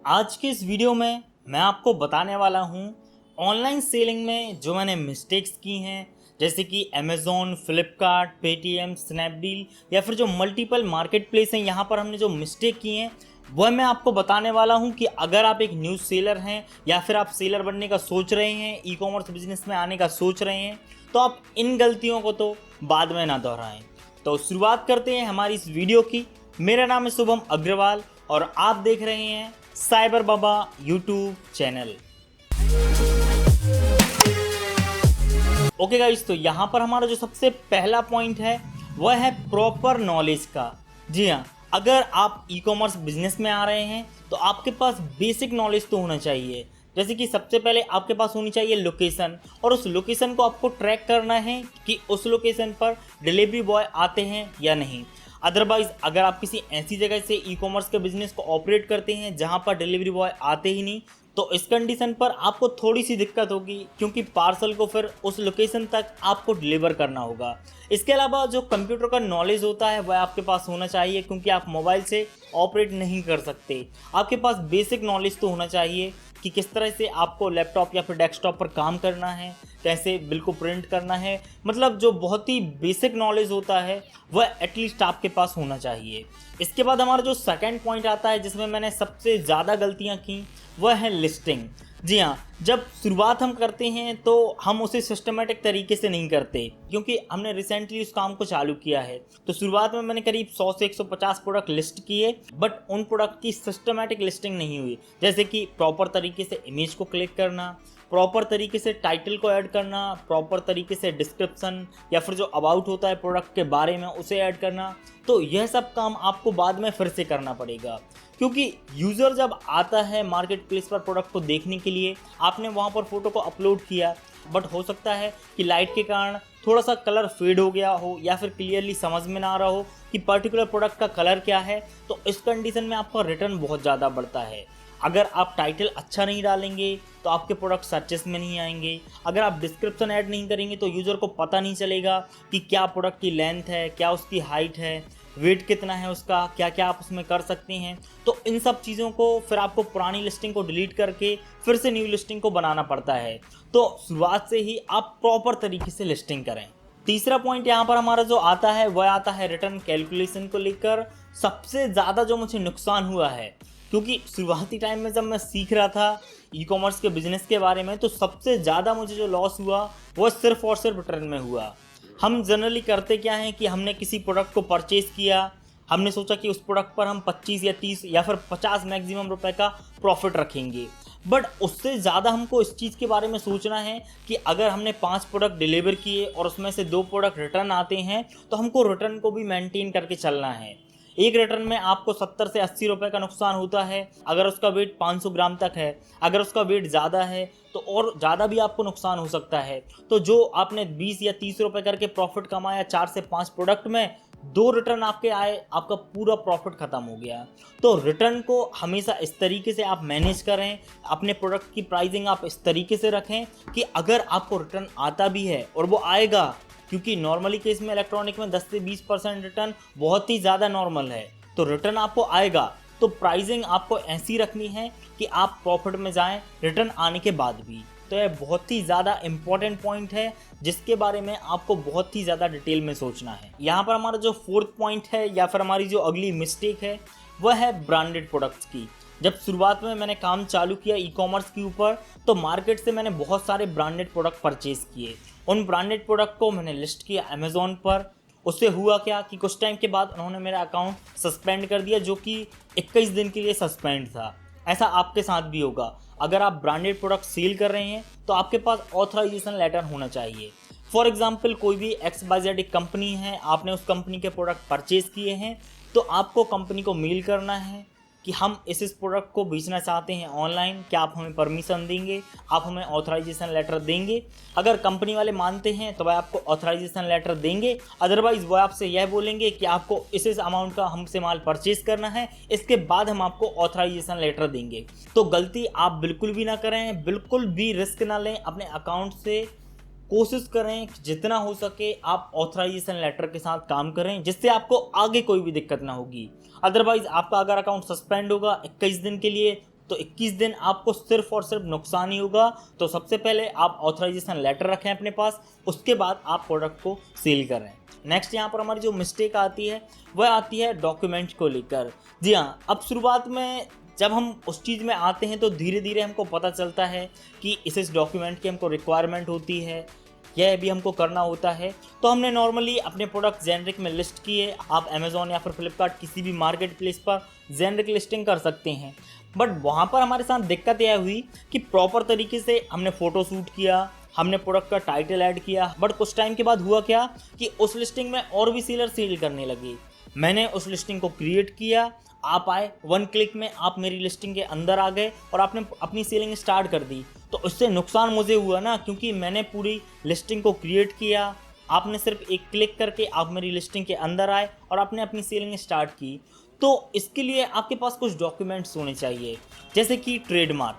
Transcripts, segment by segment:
आज के इस वीडियो में मैं आपको बताने वाला हूँ ऑनलाइन सेलिंग में जो मैंने मिस्टेक्स की हैं, जैसे कि अमेज़ॉन, फ्लिपकार्ट, पेटीएम, स्नैपडील या फिर जो मल्टीपल मार्केट प्लेस हैं, यहाँ पर हमने जो मिस्टेक की हैं वह मैं आपको बताने वाला हूँ कि अगर आप एक न्यूज़ सेलर हैं या फिर आप सेलर बनने का सोच रहे हैं, ई कॉमर्स बिजनेस में आने का सोच रहे हैं, तो आप इन गलतियों को तो बाद में ना दोहराएं। तो शुरुआत करते हैं हमारी इस वीडियो की। मेरा नाम है शुभम अग्रवाल और आप देख रहे हैं साइबर बाबा यूट्यूब चैनल। ओके गाइस, तो यहाँ पर हमारा जो सबसे पहला पॉइंट है वह है प्रॉपर नॉलेज का। जी हाँ, अगर आप ई कॉमर्स बिजनेस में आ रहे हैं तो आपके पास बेसिक नॉलेज तो होना चाहिए। जैसे कि सबसे पहले आपके पास होनी चाहिए लोकेशन, और उस लोकेशन को आपको ट्रैक करना है कि उस लोकेशन पर डिलीवरी बॉय आते हैं या नहीं। अदरवाइज अगर आप किसी ऐसी जगह से ई कॉमर्स के बिजनेस को ऑपरेट करते हैं जहां पर डिलीवरी बॉय आते ही नहीं, तो इस कंडीशन पर आपको थोड़ी सी दिक्कत होगी, क्योंकि पार्सल को फिर उस लोकेशन तक आपको डिलीवर करना होगा। इसके अलावा जो कंप्यूटर का नॉलेज होता है वह आपके पास होना चाहिए, क्योंकि आप मोबाइल से ऑपरेट नहीं कर सकते। आपके पास बेसिक नॉलेज तो होना चाहिए कि किस तरह से आपको लैपटॉप या फिर डेस्कटॉप पर काम करना है, कैसे बिल को प्रिंट करना है, मतलब जो बहुत ही बेसिक नॉलेज होता है वह एटलीस्ट आपके पास होना चाहिए। इसके बाद हमारा जो सेकंड पॉइंट आता है जिसमें मैंने सबसे ज़्यादा गलतियां की वह है लिस्टिंग। जी हाँ, जब शुरुआत हम करते हैं तो हम उसे सिस्टमेटिक तरीके से नहीं करते, क्योंकि हमने रिसेंटली उस काम को चालू किया है। तो शुरुआत में मैंने करीब 100 से 150 प्रोडक्ट लिस्ट किए, बट उन प्रोडक्ट की सिस्टमेटिक लिस्टिंग नहीं हुई। जैसे कि प्रॉपर तरीके से इमेज को क्लिक करना, प्रॉपर तरीके से टाइटल को ऐड करना, प्रॉपर तरीके से डिस्क्रिप्शन या फिर जो अबाउट होता है प्रोडक्ट के बारे में उसे ऐड करना। तो यह सब काम आपको बाद में फिर से करना पड़ेगा, क्योंकि यूज़र जब आता है मार्केट प्लेस पर प्रोडक्ट को देखने के लिए, आपने वहाँ पर फोटो को अपलोड किया, बट हो सकता है कि लाइट के कारण थोड़ा सा कलर फेड हो गया हो या फिर क्लियरली समझ में ना आ रहा हो कि पर्टिकुलर प्रोडक्ट का कलर क्या है। तो इस कंडीशन में आपका रिटर्न बहुत ज़्यादा बढ़ता है। अगर आप टाइटल अच्छा नहीं डालेंगे तो आपके प्रोडक्ट सर्चेस में नहीं आएंगे। अगर आप डिस्क्रिप्शन ऐड नहीं करेंगे तो यूज़र को पता नहीं चलेगा कि क्या प्रोडक्ट की लेंथ है, क्या उसकी हाइट है, वेट कितना है उसका, क्या क्या आप उसमें कर सकते हैं। तो इन सब चीज़ों को फिर आपको पुरानी लिस्टिंग को डिलीट करके फिर से न्यू लिस्टिंग को बनाना पड़ता है। तो शुरुआत से ही आप प्रॉपर तरीके से लिस्टिंग करें। तीसरा पॉइंट यहाँ पर हमारा जो आता है वह आता है रिटर्न कैलकुलेशन को लेकर। सबसे ज़्यादा जो मुझे नुकसान हुआ है, क्योंकि शुरुआती टाइम में जब मैं सीख रहा था ई कॉमर्स के बिज़नेस के बारे में, तो सबसे ज़्यादा मुझे जो लॉस हुआ वह सिर्फ और सिर्फ रिटर्न में हुआ। हम जनरली करते क्या हैं कि हमने किसी प्रोडक्ट को परचेज़ किया, हमने सोचा कि उस प्रोडक्ट पर हम 25 या 30 या फिर 50 मैक्सिमम रुपए का प्रॉफिट रखेंगे। बट उससे ज़्यादा हमको इस चीज़ के बारे में सोचना है कि अगर हमने 5 प्रोडक्ट डिलीवर किए और उसमें से 2 प्रोडक्ट रिटर्न आते हैं, तो हमको रिटर्न को भी मेंटेन करके चलना है। एक रिटर्न में आपको 70 से 80 रुपए का नुकसान होता है अगर उसका वेट 500 ग्राम तक है। अगर उसका वेट ज़्यादा है तो और ज़्यादा भी आपको नुकसान हो सकता है। तो जो आपने 20 या 30 रुपए करके प्रॉफिट कमाया 4 से 5 प्रोडक्ट में, 2 रिटर्न आपके आए, आपका पूरा प्रॉफिट खत्म हो गया। तो रिटर्न को हमेशा इस तरीके से आप मैनेज करें, अपने प्रोडक्ट की प्राइसिंग आप इस तरीके से रखें कि अगर आपको रिटर्न आता भी है, और वो आएगा, क्योंकि नॉर्मली केस में इलेक्ट्रॉनिक में 10 से 20% रिटर्न बहुत ही ज़्यादा नॉर्मल है, तो रिटर्न आपको आएगा। तो प्राइसिंग आपको ऐसी रखनी है कि आप प्रॉफिट में जाएं रिटर्न आने के बाद भी। तो यह बहुत ही ज़्यादा इम्पॉर्टेंट पॉइंट है जिसके बारे में आपको बहुत ही ज़्यादा डिटेल में सोचना है। यहाँ पर हमारा जो फोर्थ पॉइंट है या फिर हमारी जो अगली मिस्टेक है वह है ब्रांडेड प्रोडक्ट्स की। जब शुरुआत में मैंने काम चालू किया ई कॉमर्स के ऊपर, तो मार्केट से मैंने बहुत सारे ब्रांडेड प्रोडक्ट परचेज़ किए। उन ब्रांडेड प्रोडक्ट को मैंने लिस्ट किया अमेज़ॉन पर। उससे हुआ क्या कि कुछ टाइम के बाद उन्होंने मेरा अकाउंट सस्पेंड कर दिया, जो कि 21 दिन के लिए सस्पेंड था। ऐसा आपके साथ भी होगा। अगर आप ब्रांडेड प्रोडक्ट सेल कर रहे हैं तो आपके पास ऑथराइजेशन लेटर होना चाहिए। फॉर एग्जाम्पल, कोई भी XYZ कंपनी है, आपने उस कंपनी के प्रोडक्ट परचेज किए हैं, तो आपको कंपनी को मेल करना है कि हम इस प्रोडक्ट को बेचना चाहते हैं ऑनलाइन, क्या आप हमें परमिशन देंगे, आप हमें ऑथराइजेशन लेटर देंगे। अगर कंपनी वाले मानते हैं तो वह आपको ऑथराइजेशन लेटर देंगे, अदरवाइज वो आपसे यह बोलेंगे कि आपको इस अमाउंट का हमसे माल परचेज करना है, इसके बाद हम आपको ऑथराइजेशन लेटर देंगे। तो गलती आप बिल्कुल भी ना करें, बिल्कुल भी रिस्क ना लें अपने अकाउंट से। कोशिश करें कि जितना हो सके आप ऑथराइजेशन लेटर के साथ काम करें, जिससे आपको आगे कोई भी दिक्कत ना होगी। अदरवाइज आपका अगर अकाउंट सस्पेंड होगा 21 दिन के लिए, तो 21 दिन आपको सिर्फ और सिर्फ नुकसान ही होगा। तो सबसे पहले आप ऑथराइजेशन लेटर रखें अपने पास, उसके बाद आप प्रोडक्ट को सेल करें। नेक्स्ट यहाँ पर हमारी जो मिस्टेक आती है वह आती है डॉक्यूमेंट को लेकर। जी हाँ, अब शुरुआत में जब हम उस चीज़ में आते हैं तो धीरे धीरे हमको पता चलता है कि इस डॉक्यूमेंट की हमको रिक्वायरमेंट होती है, यह भी हमको करना होता है। तो हमने नॉर्मली अपने प्रोडक्ट जेनरिक में लिस्ट किए। आप अमेज़ॉन या फिर फ्लिपकार्ट किसी भी मार्केट प्लेस पर जेनरिक लिस्टिंग कर सकते हैं। बट वहाँ पर हमारे साथ दिक्कत यह हुई कि प्रॉपर तरीके से हमने फ़ोटो शूट किया, हमने प्रोडक्ट का टाइटल ऐड किया, बट कुछ टाइम के बाद हुआ क्या कि उस लिस्टिंग में और भी सेलर सेल करने लगे। मैंने उस लिस्टिंग को क्रिएट किया, आप आए, 1 क्लिक में आप मेरी लिस्टिंग के अंदर आ गए और आपने अपनी सेलिंग स्टार्ट कर दी। तो इससे नुकसान मुझे हुआ ना, क्योंकि मैंने पूरी लिस्टिंग को क्रिएट किया, आपने सिर्फ एक क्लिक करके आप मेरी लिस्टिंग के अंदर आए और आपने अपनी सेलिंग स्टार्ट की। तो इसके लिए आपके पास कुछ डॉक्यूमेंट्स होने चाहिए, जैसे कि ट्रेडमार्क।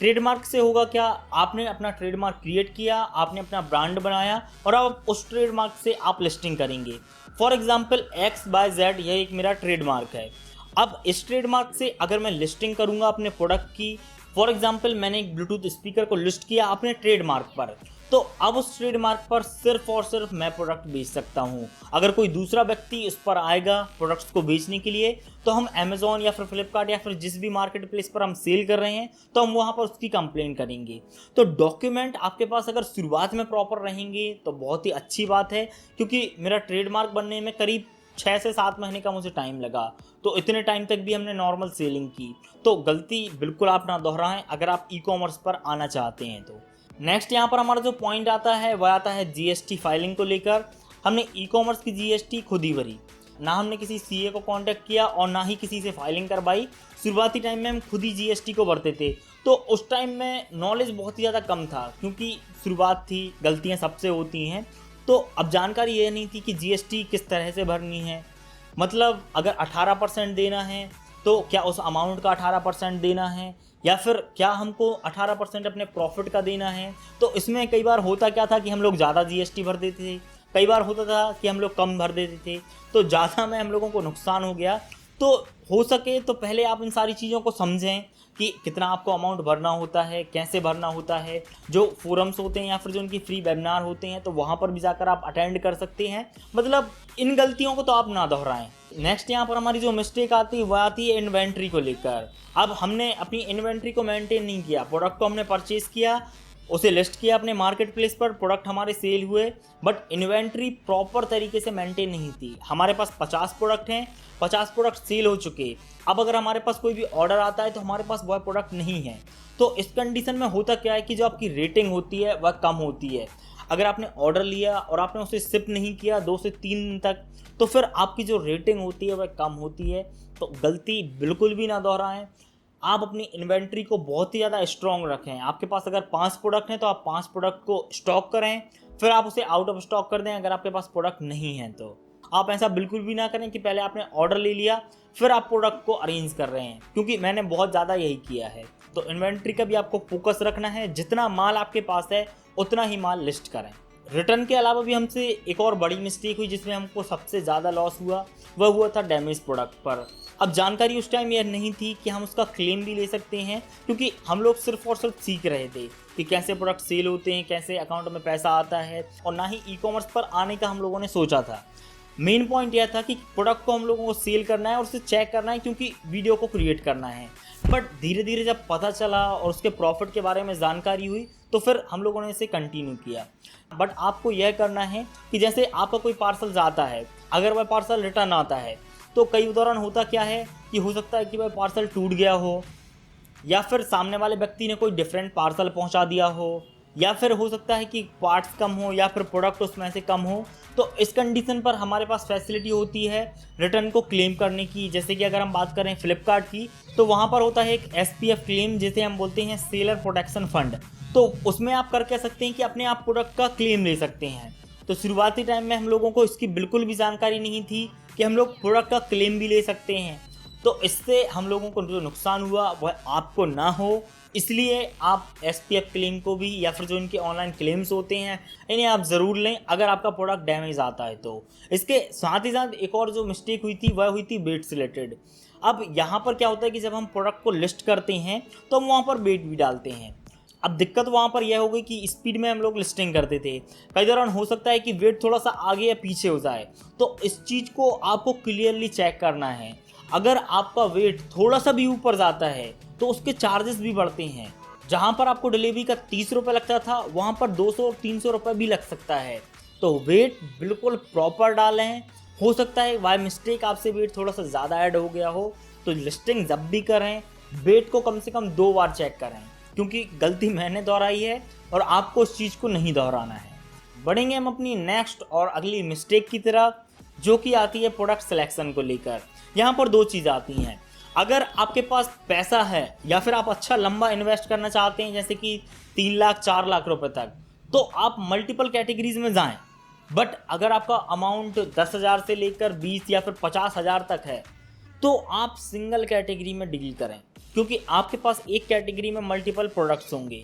ट्रेडमार्क से होगा क्या, आपने अपना ट्रेडमार्क क्रिएट किया, आपने अपना ब्रांड बनाया और अब उस ट्रेडमार्क से आप लिस्टिंग करेंगे। फॉर एग्जांपल XYZ, यह एक मेरा ट्रेडमार्क है। अब इस ट्रेडमार्क से अगर मैं लिस्टिंग करूंगा अपने प्रोडक्ट की, फॉर एग्जांपल मैंने एक ब्लूटूथ स्पीकर को लिस्ट किया अपने ट्रेडमार्क पर, तो अब उस ट्रेडमार्क पर सिर्फ और सिर्फ मैं प्रोडक्ट बेच सकता हूं। अगर कोई दूसरा व्यक्ति उस पर आएगा प्रोडक्ट्स को बेचने के लिए, तो हम अमेज़ॉन या फिर फ्लिपकार्ट या फिर जिस भी मार्केट प्लेस पर हम सेल कर रहे हैं, तो हम वहां पर उसकी कंप्लेन करेंगे। तो डॉक्यूमेंट आपके पास अगर शुरुआत में प्रॉपर रहेंगे तो बहुत ही अच्छी बात है, क्योंकि मेरा ट्रेडमार्क बनने में करीब 6 से 7 महीने का मुझे टाइम लगा। तो इतने टाइम तक भी हमने नॉर्मल सेलिंग की। तो गलती बिल्कुल आप ना दोहराएं अगर आप ई कॉमर्स पर आना चाहते हैं तो। नेक्स्ट यहाँ पर हमारा जो पॉइंट आता है वह आता है GST फाइलिंग को लेकर। हमने ई कॉमर्स की GST खुद ही भरी, ना हमने किसी CA को कांटेक्ट किया और ना ही किसी से फाइलिंग करवाई। शुरुआती टाइम में हम खुद ही GST को भरते थे। तो उस टाइम में नॉलेज बहुत ही ज़्यादा कम था, क्योंकि शुरुआत थी, गलतियाँ सबसे होती हैं। तो अब जानकारी ये नहीं थी कि GST किस तरह से भरनी है। मतलब अगर 18% देना है तो क्या उस अमाउंट का 18% देना है, या फिर क्या हमको 18% अपने प्रॉफिट का देना है। तो इसमें कई बार होता क्या था कि हम लोग ज़्यादा GST भर देते थे, कई बार होता था कि हम लोग कम भर देते थे, तो ज़्यादा में हम लोगों को नुकसान हो गया। तो हो सके तो पहले आप इन सारी चीज़ों को समझें कि कितना आपको अमाउंट भरना होता है, कैसे भरना होता है। जो फोरम्स होते हैं या फिर जो उनकी फ्री वेबिनार होते हैं, तो वहाँ पर भी जाकर आप अटेंड कर सकते हैं। मतलब इन गलतियों को तो आप ना दोहराएं। नेक्स्ट यहाँ पर हमारी जो मिस्टेक आती है वह आती है इन्वेंट्री को लेकर। अब हमने अपनी इन्वेंट्री को मेंटेन नहीं किया, प्रोडक्ट को हमने परचेज़ किया, उसे लिस्ट किया अपने मार्केट प्लेस पर, प्रोडक्ट हमारे सेल हुए, बट इन्वेंट्री प्रॉपर तरीके से मेंटेन नहीं थी। हमारे पास 50 प्रोडक्ट हैं, 50 प्रोडक्ट सेल हो चुके। अब अगर हमारे पास कोई भी ऑर्डर आता है तो हमारे पास वह प्रोडक्ट नहीं है। तो इस कंडीशन में होता क्या है कि जो आपकी रेटिंग होती है वह कम होती है। अगर आपने ऑर्डर लिया और आपने उसे शिप नहीं किया 2 से 3 दिन तक, तो फिर आपकी जो रेटिंग होती है वह कम होती है। तो गलती बिल्कुल भी ना दोहराएं। आप अपनी इन्वेंट्री को बहुत ही ज़्यादा स्ट्रॉन्ग रखें। आपके पास अगर 5 प्रोडक्ट हैं तो आप 5 प्रोडक्ट को स्टॉक करें, फिर आप उसे आउट ऑफ स्टॉक कर दें अगर आपके पास प्रोडक्ट नहीं है तो। आप ऐसा बिल्कुल भी ना करें कि पहले आपने ऑर्डर ले लिया फिर आप प्रोडक्ट को अरेंज कर रहे हैं, क्योंकि मैंने बहुत ज़्यादा यही किया है। तो इन्वेंट्री का भी आपको फोकस रखना है, जितना माल आपके पास है उतना ही माल लिस्ट करें। रिटर्न के अलावा भी हमसे एक और बड़ी मिस्टेक हुई जिसमें हमको सबसे ज़्यादा लॉस हुआ, वह हुआ था डैमेज प्रोडक्ट पर। अब जानकारी उस टाइम यह नहीं थी कि हम उसका क्लेम भी ले सकते हैं, क्योंकि हम लोग सिर्फ और सिर्फ सीख रहे थे कि कैसे प्रोडक्ट सेल होते हैं, कैसे अकाउंट में पैसा आता है, और ना ही ई कॉमर्स पर आने का हम लोगों ने सोचा था। मेन पॉइंट यह था कि प्रोडक्ट को हम लोगों को सेल करना है और उसे चेक करना है, क्योंकि वीडियो को क्रिएट करना है। बट धीरे धीरे जब पता चला और उसके प्रॉफिट के बारे में जानकारी हुई तो फिर हम लोगों ने इसे कंटिन्यू किया। बट आपको यह करना है कि जैसे आपका कोई पार्सल जाता है, अगर वह पार्सल रिटर्न आता है तो कई दौरान होता क्या है कि हो सकता है कि वह पार्सल टूट गया हो, या फिर सामने वाले व्यक्ति ने कोई डिफरेंट पार्सल पहुंचा दिया हो, या फिर हो सकता है कि पार्ट्स कम हो या फिर प्रोडक्ट उसमें से कम हो। तो इस कंडीशन पर हमारे पास फैसिलिटी होती है रिटर्न को क्लेम करने की। जैसे कि अगर हम बात करें फ्लिपकार्ट की, तो वहाँ पर होता है एक SPF क्लेम, जिसे हम बोलते हैं सेलर प्रोटेक्शन फंड। तो उसमें आप कर कह सकते हैं कि अपने आप प्रोडक्ट का क्लेम ले सकते हैं। तो शुरुआती टाइम में हम लोगों को इसकी बिल्कुल भी जानकारी नहीं थी कि हम लोग प्रोडक्ट का क्लेम भी ले सकते हैं। तो इससे हम लोगों को जो नुकसान हुआ वह आपको ना हो, इसलिए आप SPF क्लेम को भी, या फिर जो इनके ऑनलाइन क्लेम्स होते हैं, इन्हें आप ज़रूर लें अगर आपका प्रोडक्ट डैमेज आता है तो। इसके साथ ही साथ एक और जो मिस्टेक हुई थी वह हुई थी वेट से रिलेटेड। अब यहाँ पर क्या होता है कि जब हम प्रोडक्ट को लिस्ट करते हैं तो हम वहाँ पर वेट भी डालते हैं। अब दिक्कत वहाँ पर यह हो गई कि स्पीड में हम लोग लिस्टिंग करते थे, कई दौरान हो सकता है कि वेट थोड़ा सा आगे या पीछे हो जाए, तो इस चीज़ को आपको क्लियरली चेक करना है। अगर आपका वेट थोड़ा सा भी ऊपर जाता है तो उसके चार्जेस भी बढ़ते हैं। जहाँ पर आपको डिलीवरी का 30 रुपये लगता था वहाँ पर 200 और 300 रुपये भी लग सकता है। तो वेट बिल्कुल प्रॉपर डालें। हो सकता है बाय मिस्टेक आपसे वेट थोड़ा सा ज़्यादा ऐड हो गया हो, तो लिस्टिंग जब भी करें वेट को कम से कम 2 बार चेक करें, क्योंकि गलती मैंने दोहराई है और आपको उस चीज़ को नहीं दोहराना है। बढ़ेंगे हम अपनी नेक्स्ट और अगली मिस्टेक की तरफ, जो कि आती है प्रोडक्ट सिलेक्शन को लेकर। यहाँ पर 2 चीज़ आती हैं। अगर आपके पास पैसा है या फिर आप अच्छा लंबा इन्वेस्ट करना चाहते हैं, जैसे कि 3 लाख 4 लाख रुपए तक, तो आप मल्टीपल कैटेगरीज में जाएं। बट अगर आपका अमाउंट 10,000 से लेकर 20 या फिर 50,000 तक है तो आप सिंगल कैटेगरी में डील करें, क्योंकि आपके पास एक कैटेगरी में मल्टीपल प्रोडक्ट्स होंगे।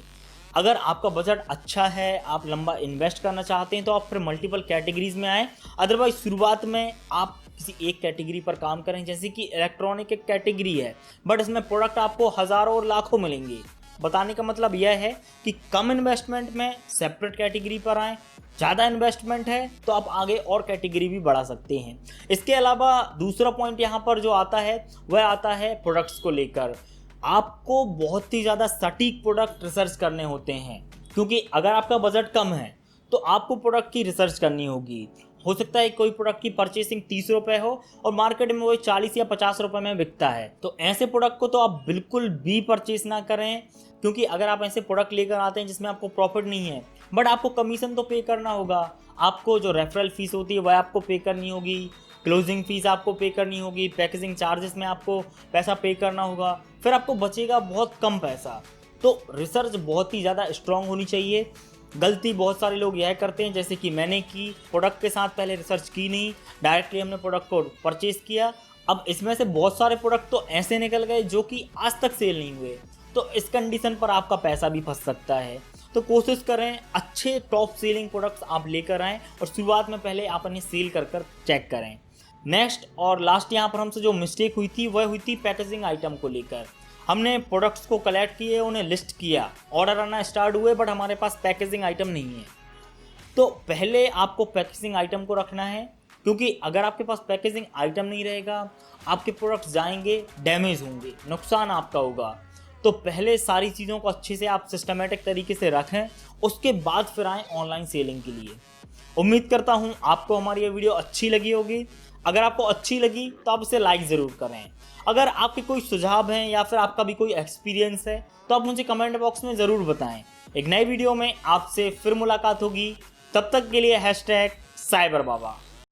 अगर आपका बजट अच्छा है, आप लंबा इन्वेस्ट करना चाहते हैं, तो आप फिर मल्टीपल कैटेगरीज में आएँ। अदरवाइज शुरुआत में आप किसी एक कैटेगरी पर काम करें, जैसे कि इलेक्ट्रॉनिक एक कैटेगरी है बट इसमें प्रोडक्ट आपको हज़ारों और लाखों मिलेंगे। बताने का मतलब यह है कि कम इन्वेस्टमेंट में सेपरेट कैटेगरी पर आएँ, ज़्यादा इन्वेस्टमेंट है तो आप आगे और कैटेगरी भी बढ़ा सकते हैं। इसके अलावा दूसरा पॉइंट यहाँ पर जो आता है वह आता है प्रोडक्ट्स को लेकर। आपको बहुत ही ज़्यादा सटीक प्रोडक्ट रिसर्च करने होते हैं, क्योंकि अगर आपका बजट कम है तो आपको प्रोडक्ट की रिसर्च करनी होगी। हो सकता है कोई प्रोडक्ट की परचेसिंग 30 रुपये हो और मार्केट में वो 40 या 50 रुपये में बिकता है, तो ऐसे प्रोडक्ट को तो आप बिल्कुल भी परचेस ना करें, क्योंकि अगर आप ऐसे प्रोडक्ट लेकर आते हैं जिसमें आपको प्रॉफिट नहीं है बट आपको कमीशन तो पे करना होगा, आपको जो रेफरल फीस होती है वह आपको पे करनी होगी, क्लोजिंग फीस आपको पे करनी होगी, पैकेजिंग चार्जेस में आपको पैसा पे करना होगा, फिर आपको बचेगा बहुत कम पैसा। तो रिसर्च बहुत ही ज़्यादा स्ट्रांग होनी चाहिए। गलती बहुत सारे लोग यह करते हैं, जैसे कि मैंने की, प्रोडक्ट के साथ पहले रिसर्च की नहीं, डायरेक्टली हमने प्रोडक्ट को परचेज किया। अब इसमें से बहुत सारे प्रोडक्ट तो ऐसे निकल गए जो कि आज तक सेल नहीं हुए, तो इस कंडीशन पर आपका पैसा भी फंस सकता है। तो कोशिश करें अच्छे टॉप सेलिंग प्रोडक्ट्स आप लेकर आएँ और शुरुआत में पहले आप उन्हें सेल कर चेक करें। नेक्स्ट और लास्ट यहाँ पर हमसे जो मिस्टेक हुई थी वह हुई थी पैकेजिंग आइटम को लेकर। हमने प्रोडक्ट्स को कलेक्ट किए, उन्हें लिस्ट किया, ऑर्डर आना स्टार्ट हुए, बट हमारे पास पैकेजिंग आइटम नहीं है। तो पहले आपको पैकेजिंग आइटम को रखना है, क्योंकि अगर आपके पास पैकेजिंग आइटम नहीं रहेगा आपके प्रोडक्ट्स जाएंगे, डैमेज होंगे, नुकसान आपका होगा। तो पहले सारी चीज़ों को अच्छे से आप सिस्टमेटिक तरीके से रखें, उसके बाद फिर आएँ ऑनलाइन सेलिंग के लिए। उम्मीद करता हूँ आपको हमारी ये वीडियो अच्छी लगी होगी। अगर आपको अच्छी लगी तो आप इसे लाइक ज़रूर करें। अगर आपके कोई सुझाव हैं या फिर आपका भी कोई एक्सपीरियंस है तो आप मुझे कमेंट बॉक्स में ज़रूर बताएं। एक नई वीडियो में आपसे फिर मुलाकात होगी, तब तक के लिए #साइबर बाबा।